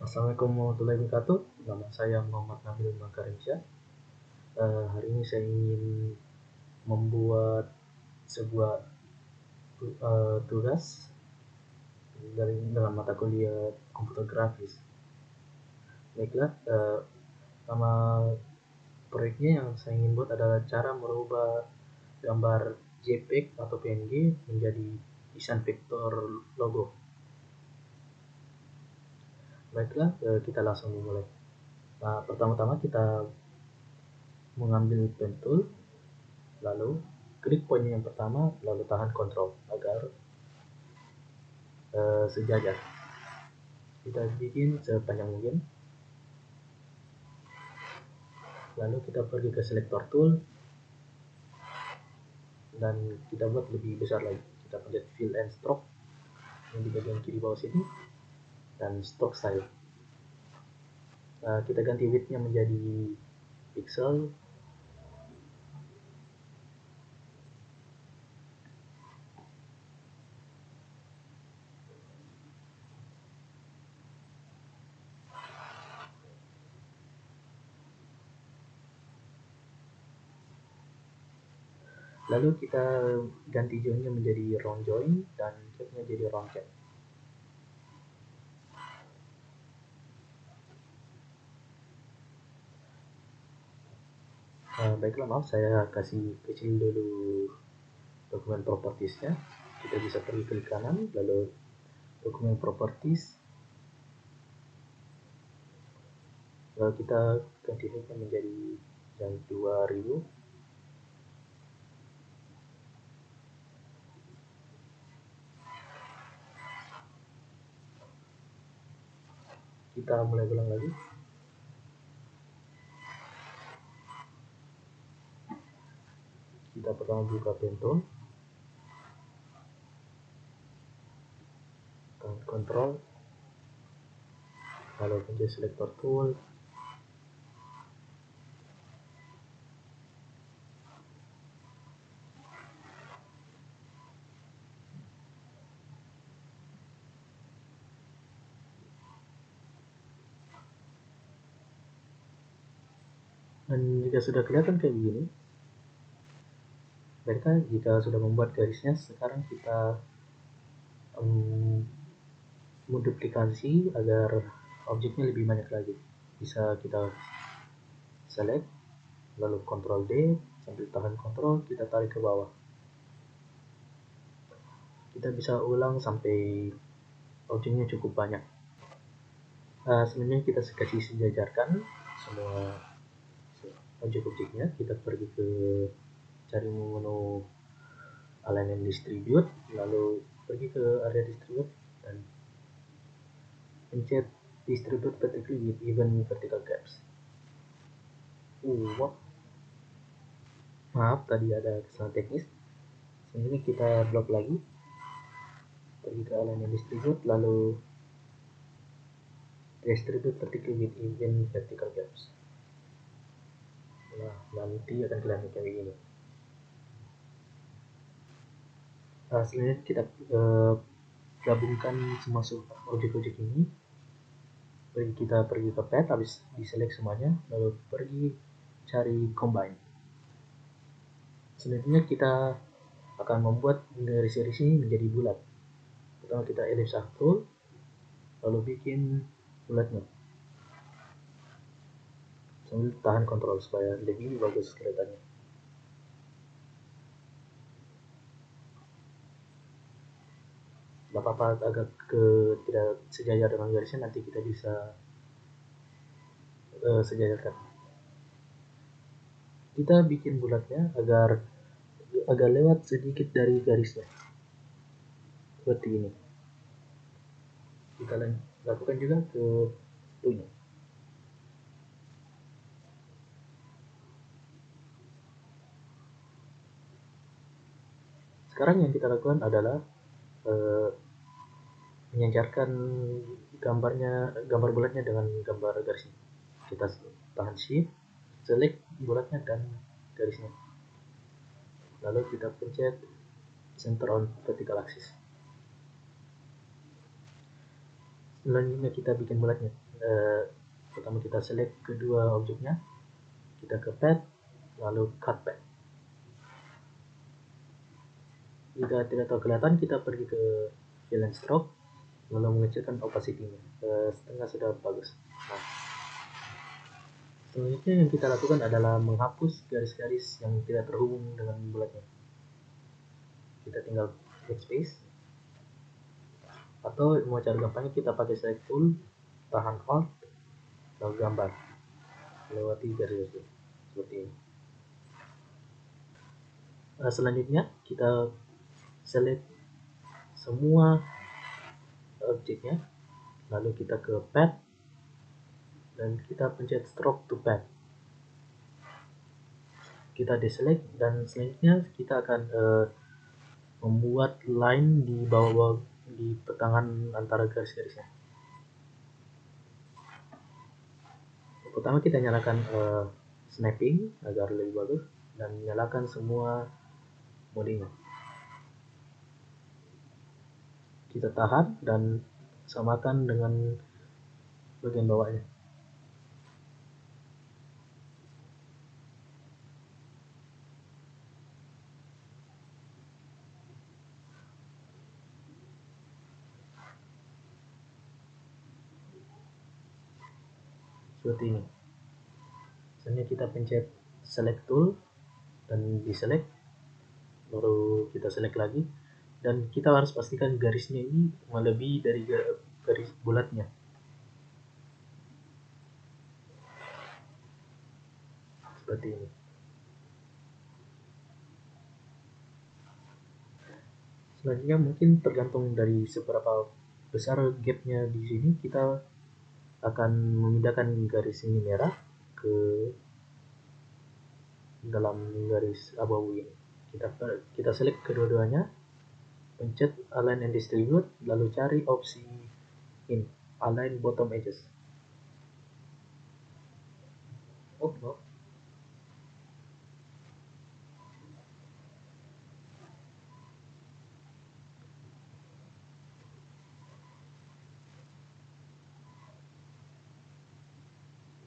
Assalamualaikum warahmatullahi wabarakatuh. Nama saya Muhammad Nabil Makarimsyah. Hari ini saya ingin membuat sebuah tugas dalam mata kuliah komputer grafis. Baiklah, nama proyeknya yang saya ingin buat adalah cara merubah gambar JPEG atau PNG menjadi desain vektor logo. Baiklah, kita langsung dimulai. Pertama-tama kita mengambil pen tool, lalu klik poin yang pertama, lalu tahan Ctrl agar sejajar. Kita bikin sepanjang mungkin. Lalu kita pergi ke selector tool dan kita buat lebih besar lagi. Kita pencet fill and stroke yang di bagian kiri bawah sini dan stroke style. Kita ganti width-nya menjadi pixel. Lalu kita ganti joinnya menjadi round join dan catnya jadi round cat. Baiklah, maaf saya kasih kecil dulu dokumen propertiesnya. Kita bisa pergi klik kanan, lalu dokumen properties, lalu kita ganti height menjadi yang 2000. Kita mulai ulang lagi. Kita pertama buka pen tool, tekan Ctrl, lalu pencet selector tool, dan jika sudah kelihatan kayak begini, baiklah, jika sudah membuat garisnya, sekarang kita menduplikasi agar objeknya lebih banyak lagi. Bisa kita select, lalu Ctrl D, sambil tahan Ctrl, kita tarik ke bawah. Kita bisa ulang sampai objeknya cukup banyak. Sebenarnya kita kasih sejajarkan semua objek-objeknya. Kita pergi ke cari menu align and distribute, lalu pergi ke area distribute dan pencet distribute vertically with even vertical gaps. Maaf, tadi ada kesalahan teknis. Sebenarnya kita blok lagi, pergi ke align and distribute, lalu distribute vertically with even vertical gaps. Nah, nanti akan kelihatan kayak begini. Selanjutnya kita gabungkan semua objek-objek ini. Kita pergi ke pad, habis diselect semuanya, lalu pergi cari combine. Selanjutnya kita akan membuat garis-garis ini menjadi bulat. Pertama kita ellipse tool, lalu bikin bulatnya. Sambil tahan Ctrl supaya lebih bagus kelihatannya. Tidak apa-apa agak tidak sejajar dengan garisnya, nanti kita bisa sejajarkan. Kita bikin bulatnya agar agak lewat sedikit dari garisnya, seperti ini. Kita lakukan juga ke tunya. Sekarang yang kita lakukan adalah menyejarkan gambar bulatnya dengan gambar garisnya. Kita tahan shift, select bulatnya dan garisnya, lalu kita pencet center on vertical axis. Selanjutnya kita bikin bulatnya. pertama kita select kedua objeknya, kita ke pad, lalu cut pad. Jika tidak tahu kelihatan, kita pergi ke fill and stroke, lalu mengecilkan opacity-nya setengah sudah bagus. Nah, selanjutnya yang kita lakukan adalah menghapus garis-garis yang tidak terhubung dengan bulatnya. Kita tinggal backspace, atau mau cara gampangnya kita pakai select tool, tahan alt, lalu gambar lewati garis seperti ini. Selanjutnya kita select semua objeknya, lalu kita ke pad dan kita pencet stroke to pad. Kita deselect dan selanjutnya kita akan membuat line di bawah di pertengahan antara garis-garisnya. Pertama kita nyalakan snapping agar lebih bagus dan nyalakan semua modenya. Kita tahan dan samakan dengan bagian bawahnya. Seperti ini. Selanjutnya kita pencet select tool dan deselect, baru kita select lagi, dan kita harus pastikan garisnya ini melebihi dari garis bulatnya. Seperti ini. Selanjutnya mungkin tergantung dari seberapa besar gapnya di sini, kita akan memindahkan garis ini merah ke dalam garis abu-abu ini. Kita select kedua-duanya, pencet align and distribute, lalu cari opsi ini, align bottom edges. Oh, no.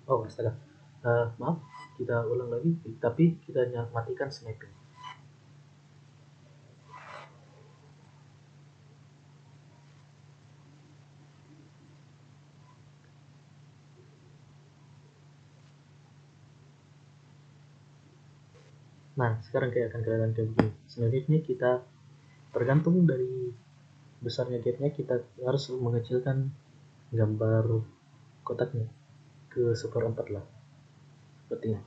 Oh, astaga. Maaf, kita ulang lagi, tapi kita matikan snapping. Nah, sekarang akan kelihatan kayak begini. Selanjutnya kita tergantung dari besarnya gapnya, kita harus mengecilkan gambar kotaknya ke 1/4 lah, seperti ini.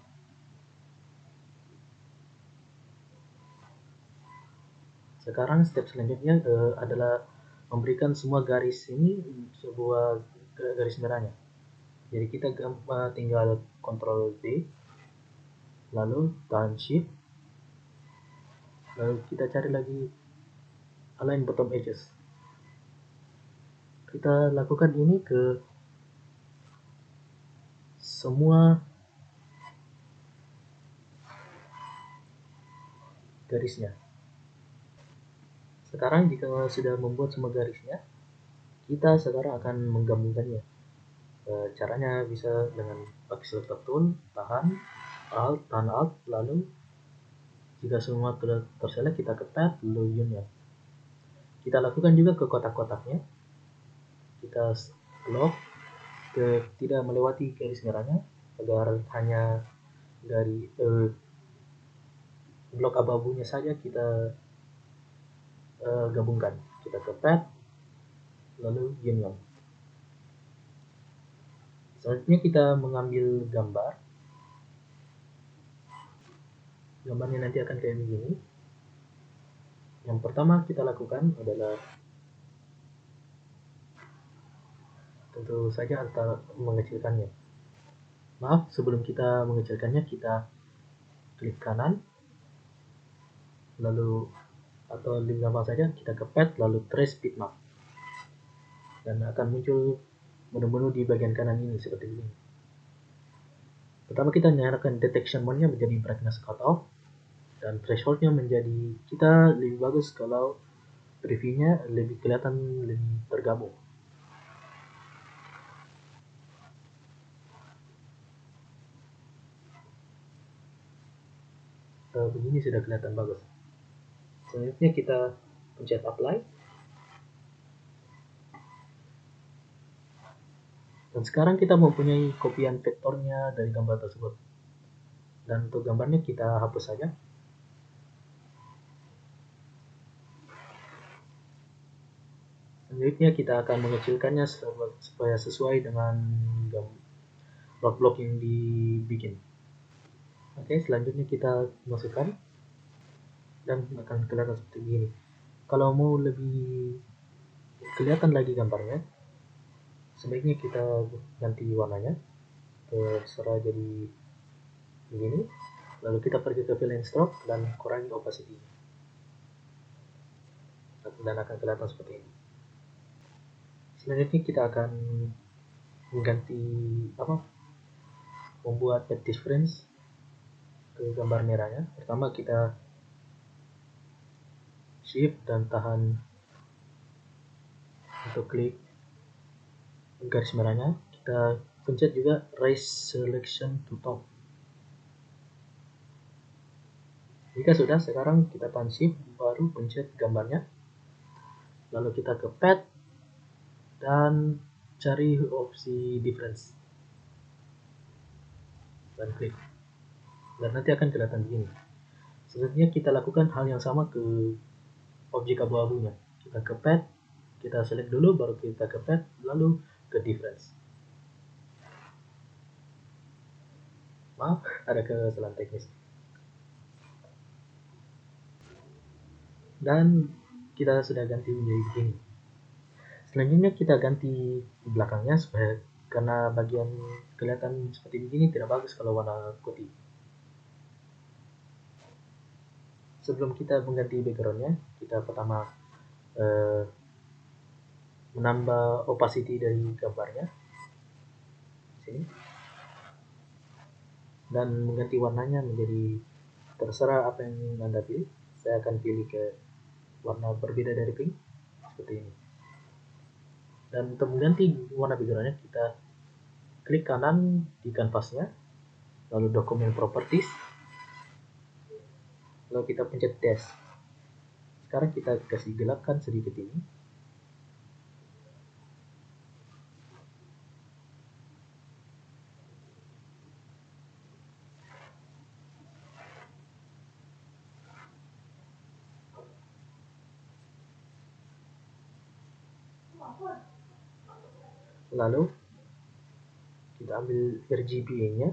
Sekarang step selanjutnya adalah memberikan semua garis ini sebuah garis merahnya. Jadi kita tinggal Ctrl D, lalu tahan Shift, lalu kita cari lagi align bottom edges. Kita lakukan ini ke semua garisnya. Sekarang jika sudah membuat semua garisnya, kita sekarang akan menggabungkannya. Caranya bisa dengan pakai selector tool, tahan alt, lalu jika semua sudah terselect kita ke tab, lalu union. Kita lakukan juga ke kotak-kotaknya. Kita lock tidak melewati garis merahnya agar hanya dari blok abu-abunya saja kita gabungkan. Kita ke pad, lalu union. Selanjutnya kita mengambil gambar. Gambarnya nanti akan kayak begini. Yang pertama kita lakukan adalah tentu saja antara mengecilkannya. Maaf, sebelum kita mengecilkannya kita klik kanan, lalu atau lebih gampang saja kita ke pad lalu trace bitmap, dan akan muncul menu-menu di bagian kanan ini seperti ini. Pertama kita nyalakan detection mode-nya menjadi brightness cutoff, dan threshold-nya menjadi, kita lebih bagus kalau preview-nya lebih kelihatan lebih tergabung. begini sudah kelihatan bagus. Selanjutnya kita pencet apply, dan sekarang kita mempunyai kopian vektornya dari gambar tersebut. Dan untuk gambarnya kita hapus saja. Selanjutnya kita akan mengecilkannya supaya sesuai dengan blok-blok yang dibikin. Oke, selanjutnya kita masukkan dan akan kelihatan seperti ini. Kalau mau lebih kelihatan lagi gambarnya, sebaiknya kita ganti warnanya, terserah jadi begini. Lalu kita pergi ke fill and stroke dan kurangi opacity, dan akan kelihatan seperti ini. Selanjutnya kita akan mengganti membuat depth difference ke gambar merahnya. Pertama kita shift dan tahan untuk klik garis merahnya. Kita pencet juga raise selection to top. Jika sudah, sekarang kita tahan shift, baru pencet gambarnya, lalu kita ke pad dan cari opsi difference dan klik, dan nanti akan kelihatan begini. Selanjutnya kita lakukan hal yang sama ke objek abu-abunya. Kita ke pad, kita select dulu, baru kita ke pad, lalu ke difference. Maaf, ada kesalahan teknis. Dan kita sudah ganti menjadi begini. Selanjutnya kita ganti belakangnya, karena bagian kelihatan seperti begini tidak bagus kalau warna putih. Sebelum kita mengganti backgroundnya, kita pertama menambah opacity dari gambarnya sini, dan mengganti warnanya menjadi terserah apa yang Anda pilih. Saya akan pilih ke warna berbeda dari pink seperti ini. Dan untuk mengganti warna backgroundnya, kita klik kanan di kanvasnya, lalu dokumen properties, lalu kita pencet dash. Sekarang kita kasih gelapkan sedikit ini. Lalu kita ambil RGBA-nya.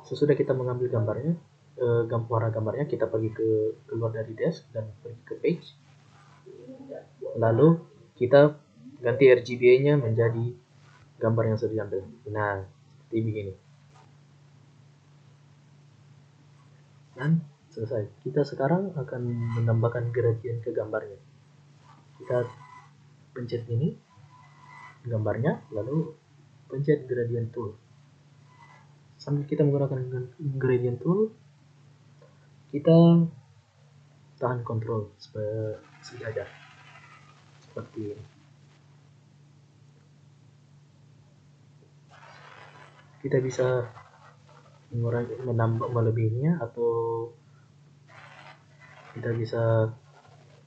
Sesudah kita mengambil gambarnya, warna gambarnya, kita pergi ke keluar dari desk dan pergi ke page. Lalu kita ganti RGBA-nya menjadi gambar yang sudah diambil. Nah, seperti begini. Dan selesai. Kita sekarang akan menambahkan gradient ke gambarnya. Kita pencet ini gambarnya, lalu pencet gradient tool. Sambil kita menggunakan gradient tool, kita tahan kontrol sejajar seperti ini. Kita bisa mengurangi, menambah, melebihinya, atau kita bisa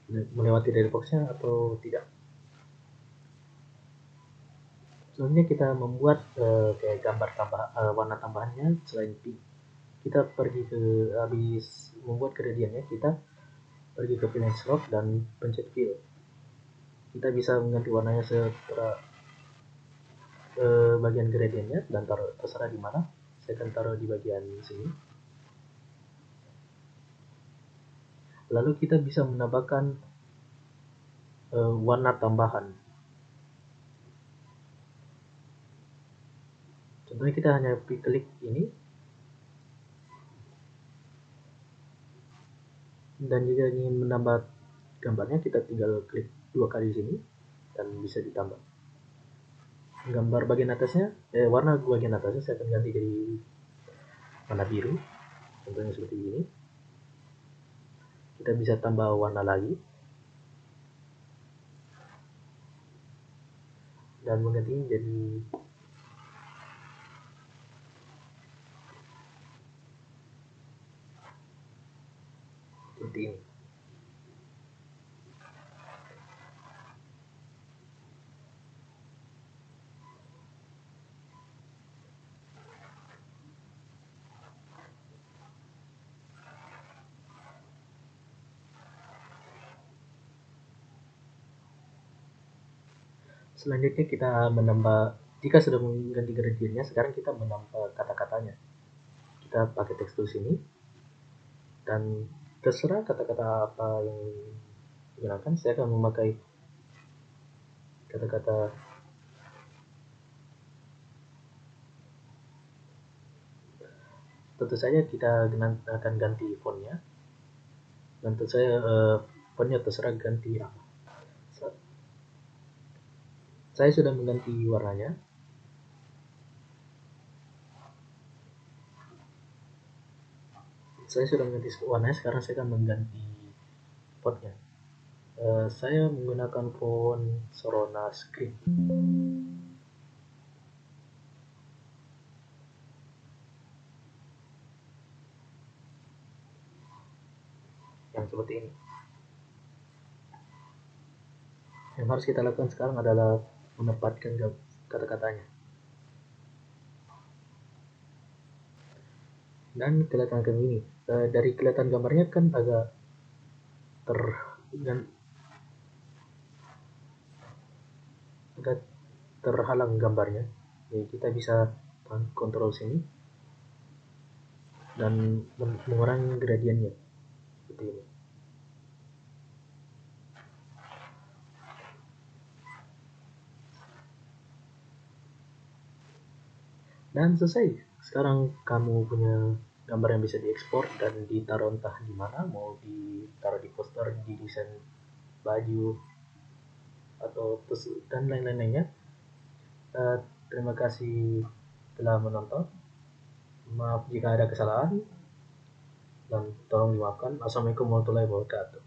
melewati dari boxnya atau tidak. Selanjutnya kita membuat kayak gambar warna tambahannya selain pink. Kita pergi ke, habis membuat gradientnya, kita pergi ke fill and stroke dan pencet fill. Kita bisa mengganti warnanya setelah bagian gradientnya, dan terserah di mana. Saya akan taruh di bagian sini. Lalu kita bisa menambahkan warna tambahan. Contohnya kita hanya klik ini, dan jika ingin menambah gambarnya, kita tinggal klik 2 kali di sini dan bisa ditambah. Gambar bagian atasnya, warna bagian atasnya saya akan ganti dari warna biru, contohnya seperti ini. Kita bisa tambah warna lagi dan mengganti jadi seperti ini. Selanjutnya kita menambah, jika sudah mengganti gradiennya, sekarang kita menambah kata-katanya. Kita pakai teks tools ini, dan terserah kata-kata apa yang digunakan. Saya akan memakai kata-kata tentu saja kita akan ganti fontnya, dan tentu saya fontnya terserah ganti apa. Saya sudah mengganti warnanya. Saya sudah mengganti warnanya, sekarang saya akan mengganti fontnya. Saya menggunakan font Sorona Script yang seperti ini. Yang harus kita lakukan sekarang adalah menempatkan kata-katanya, dan kelihatan kayak gini. Dari kelihatan gambarnya kan agak agak terhalang gambarnya. Jadi kita bisa kontrol sini dan mengurangi gradiennya seperti ini. Dan selesai. Sekarang kamu punya gambar yang bisa diekspor dan ditaruh entah di mana, mau ditaruh di poster, di desain baju, atau dan lain-lainnya. Terima kasih telah menonton. Maaf jika ada kesalahan dan tolong dimaafkan. Assalamualaikum warahmatullahi wabarakatuh.